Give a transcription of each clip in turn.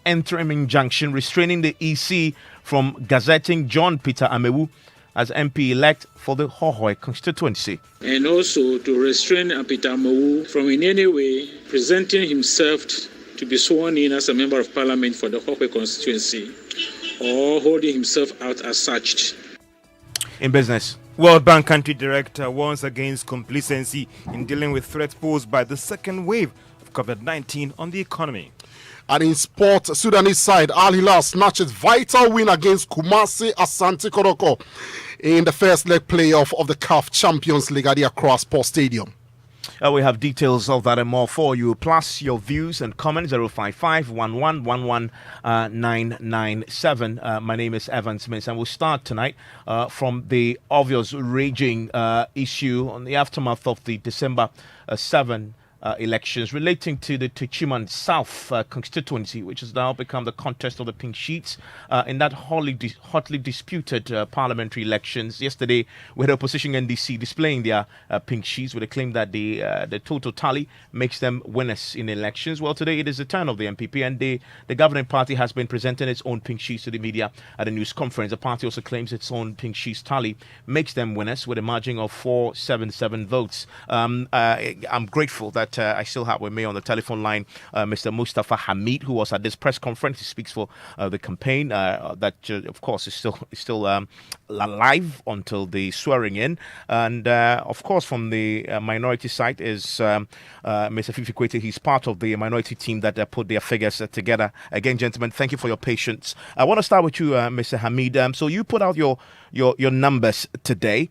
interim injunction restraining the EC from gazetting John Peter Amewu as MP-elect for the Hohoe constituency. And also to restrain Peter Amewu from in any way presenting himself to be sworn in as a member of parliament for the Hohoe constituency or holding himself out as such. In business, World Bank country director warns against complacency in dealing with threats posed by the second wave of COVID-19 on the economy. And in sport, Sudanese side Al Hilal snatches vital win against Kumasi Asante Koroko in the first leg playoff of the CAF Champions League at the Accra Sports Stadium. We have details of that and more for you, plus your views and comments. 055 997. My name is Evan Smith, and we'll start tonight from the obvious raging issue on the aftermath of the December 7 elections relating to the Techiman South constituency, which has now become the contest of the pink sheets in that hotly disputed parliamentary elections. Yesterday, we had opposition NDC displaying their pink sheets with a claim that the total tally makes them winners in elections. Well, today it is the turn of the MPP, and the governing party has been presenting its own pink sheets to the media at a news conference. The party also claims its own pink sheets tally makes them winners with a margin of 477 votes. I'm grateful that I still have with me on the telephone line Mr. Mustafa Hamid, who was at this press conference. He speaks for the campaign that, of course, is still alive until the swearing in. And, of course, from the minority side is Mr. Fifi Kwete. He's part of the minority team that put their figures together. Again, gentlemen, thank you for your patience. I want to start with you, Mr. Hamid. So you put out your numbers today,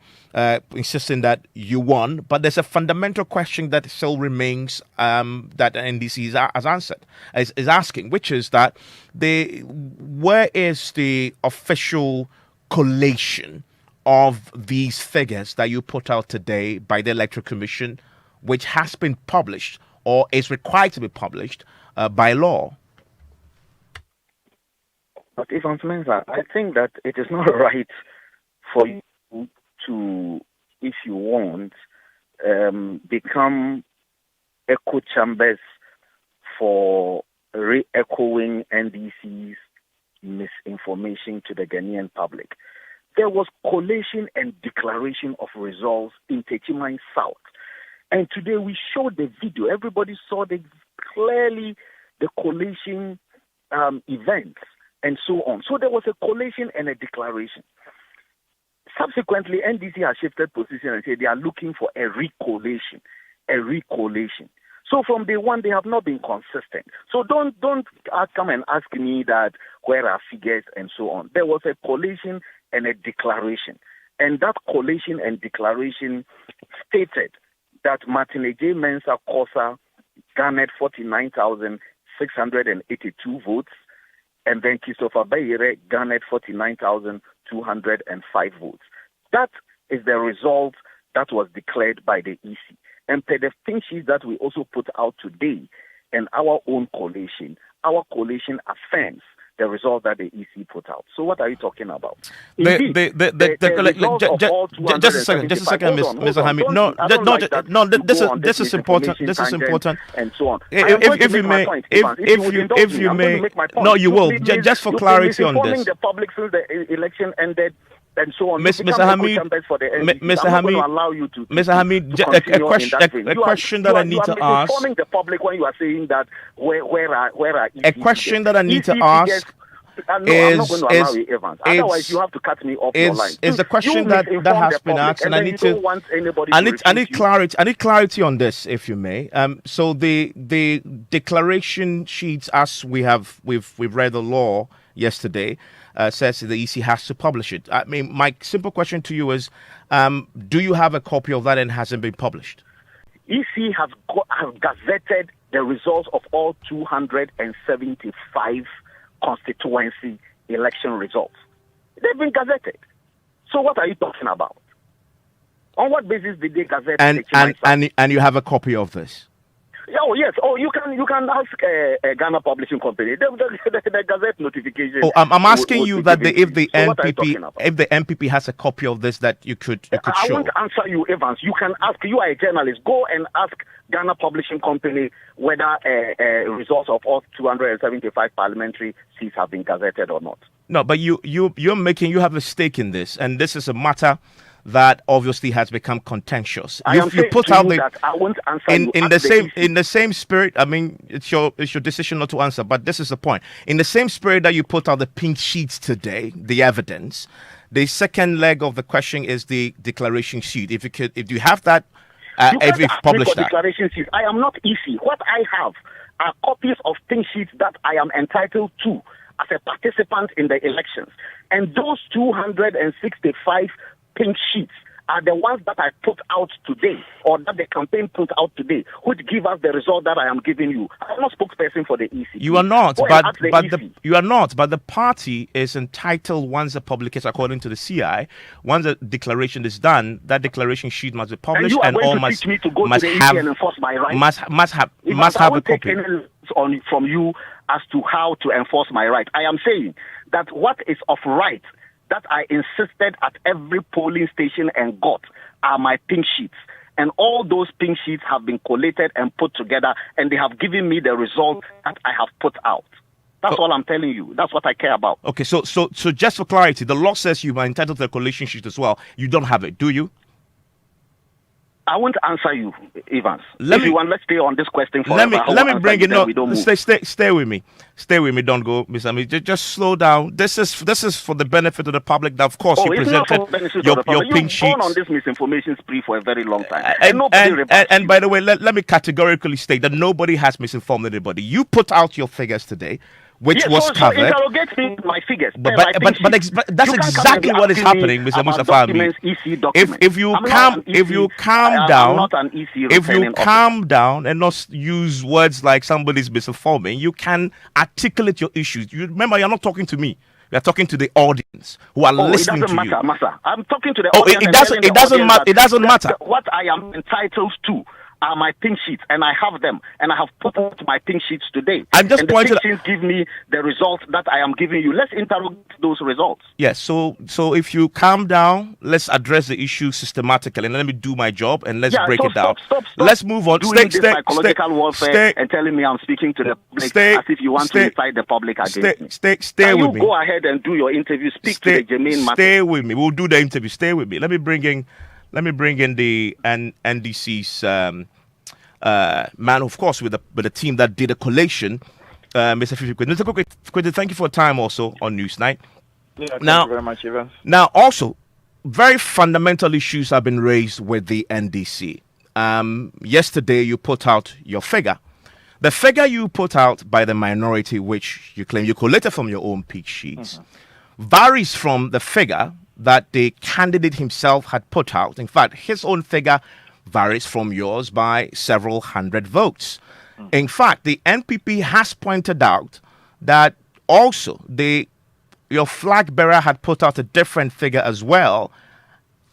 insisting that you won, but there's a fundamental question that still remains that NDC is asking, which is that where is the official collation of these figures that you put out today by the Electoral Commission, which has been published or is required to be published by law? But Ivan Mensa, I think that it is not right for you to, if you want, become echo chambers for re-echoing NDC's misinformation to the Ghanaian public. There was collation and declaration of results in Techiman South. And today we showed the video. Everybody saw clearly the collation events and so on. So there was a collation and a declaration. Subsequently, NDC has shifted position and said they are looking for a recollation. So from day one, they have not been consistent. So don't come and ask me that where are figures and so on. There was a collation and a declaration. And that collation and declaration stated that Martin J. Mensah Kosa garnered 49,682 votes, and then Christopher Bayere garnered 49,205 votes. That is the result that was declared by the EC. And per the pink sheet that we also put out today and our own collation affirms the result that the EC put out. So what are you talking about? Just a second, Mr. Hamid. This is important. And so on. If you may, no, you will. Just for clarity on this. The public since the election ended. And so on. Mr. Hamid, a question that I need to ask. Informing the public when you are saying that where are a question that I need to ask. I'm not going to allow you, Evans. Otherwise, you have to cut me off your line. Is the question that has been asked, and I need clarity. I need clarity on this, if you may. So the declaration sheets, as we've read the law yesterday, says the EC has to publish it. I mean, my simple question to you is, do you have a copy of that and hasn't been published? EC have gazetted the results of all 275 constituency election results. They've been gazetted. So what are you talking about? On what basis did they gazette? And you have a copy of this? Oh yes. Oh, you can ask Ghana Publishing Company. The gazette notification. Oh, I'm asking you that if the MPP has a copy of this that you could show. I won't answer you, Evans. You can ask. You are a journalist. Go and ask Ghana Publishing Company whether results of all 275 parliamentary seats have been gazetted or not. No, but you have a stake in this, and this is a matter that obviously has become contentious. You put out that I won't answer in the same spirit. I mean, it's your decision not to answer, but this is the point. In the same spirit that you put out the pink sheets today, the evidence. The second leg of the question is the declaration sheet. If you have that, if you've published that. Declaration sheets. I am not easy. What I have are copies of pink sheets that I am entitled to as a participant in the elections, and those 265 pink sheets are the ones that I put out today, or that the campaign put out today, which give us the result that I am giving you. I'm not spokesperson for the EC. You are not, you are not. But the party is entitled, once the publication, according to the CI, once the declaration is done, that declaration sheet must be published, and all must have and enforce my rights. Must have a copy. From you as to how to enforce my right. I am saying that what is of right that I insisted at every polling station and got are my pink sheets. And all those pink sheets have been collated and put together, and they have given me the result that I have put out. That's all I'm telling you. That's what I care about. Okay, so just for clarity, the law says you are entitled to the collation sheet as well. You don't have it, do you? I won't answer you, Evans. Let's stay on this question for Let me bring it. No, stay with me. Stay with me. Don't go, Mr. Ami. Just slow down. This is for the benefit of the public. Now, of course, you presented your pink sheets. You've gone on this misinformation spree for a very long time. And by the way, let me categorically state that nobody has misinformed anybody. You put out your figures today, which was covered. So interrogate me with my figures. But that's exactly what is happening, Mr. Mustafa Ami. If you calm down and not use words like somebody's misinforming, you can articulate your issues. You remember, you're not talking to me. You're talking to the audience who are listening to you. Massa. I'm talking to the audience. It doesn't matter. What I am entitled to are my pink sheets, and I have them, and I have put out my pink sheets today. I'm just pointing. The pink sheets give me the results that I am giving you. Let's interrogate those results. Yes. So if you calm down, let's address the issue systematically, and let me do my job, and let's break it down. Stop. Let's move on. Stay warfare and telling me I'm speaking to the public as if you want to incite the public against me. Stay with me. Go ahead and do your interview. Speak to the germane matter. Stay with me. We'll do the interview. Stay with me. Let me bring in the NDC's man, of course, with the team that did a collation, Mr. Fifi. Mr. Kwesi, thank you for your time also on Newsnight. Yeah, thank you very much, Evans. Now, also, very fundamental issues have been raised with the NDC. Yesterday, you put out your figure. The figure you put out by the minority, which you claim you collated from your own pink sheets, varies from the figure that the candidate himself had put out. In fact, his own figure varies from yours by several hundred votes. In fact, the NPP has pointed out that also your flag bearer had put out a different figure as well,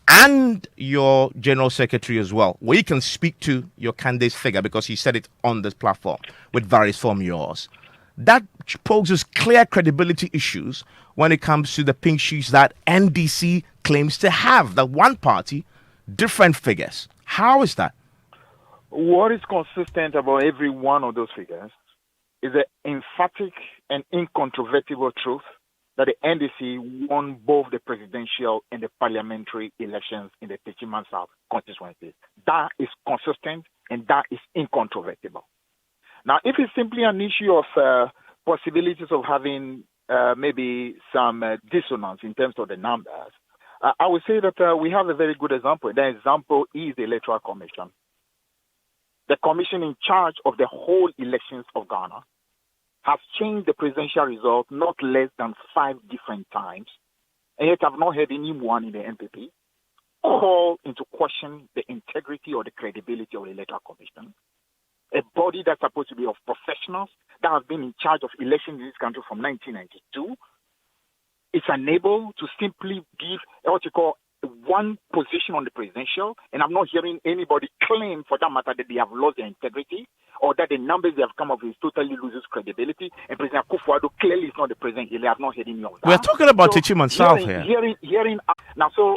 and your general secretary as well, where you can speak to your candidate's figure because he said it on this platform, which varies from yours. That poses clear credibility issues when it comes to the pink sheets that NDC claims to have, that one party, different figures. How is that? What is consistent about every one of those figures is the emphatic and incontrovertible truth that the NDC won both the presidential and the parliamentary elections in the Techiman South constituency. That is consistent and that is incontrovertible. Now, if it's simply an issue of possibilities of having maybe some dissonance in terms of the numbers, I would say that we have a very good example. The example is the Electoral Commission. The commission in charge of the whole elections of Ghana has changed the presidential result not less than 5 different times, and yet I've not heard anyone in the NPP call into question the integrity or the credibility of the Electoral Commission, a body that's supposed to be of professionals that have been in charge of elections in this country from 1992. It's unable to simply give what you call one position on the presidential, and I'm not hearing anybody claim, for that matter, that they have lost their integrity or that the numbers they have come up with totally loses credibility. And President Akufo-Addo clearly is not the president. I have not heard any of that. We're talking about Techiman South here. Hearing now, so